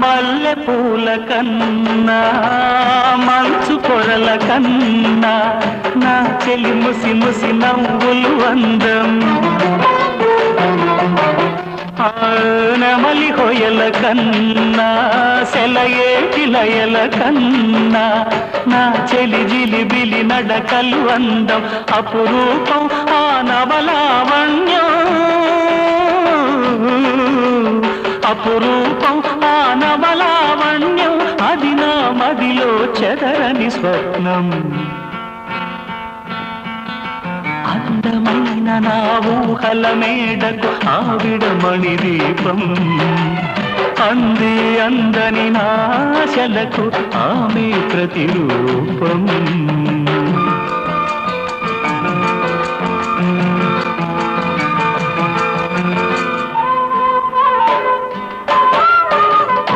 మల్లె పూల కన్నా మంచు పొరల కన్నా నా చెలి ముసి ముసి నవ్వులు అందం నెమలి హొయల కన్నా సెలయేటి లయల కన్నా నా చెలి జిలిబిలి నడకలు అందం అపురూపం ఆ నవలావణ్యం అపురూపం ఆ నవలావణ్యం అది నా మదిలో చెదరని స్వప్నం అందమైన నా ఊహల మేడకు ఆవిడమణి దీపం అంది అందని నాశలకు ఆమె ప్రతిరూపం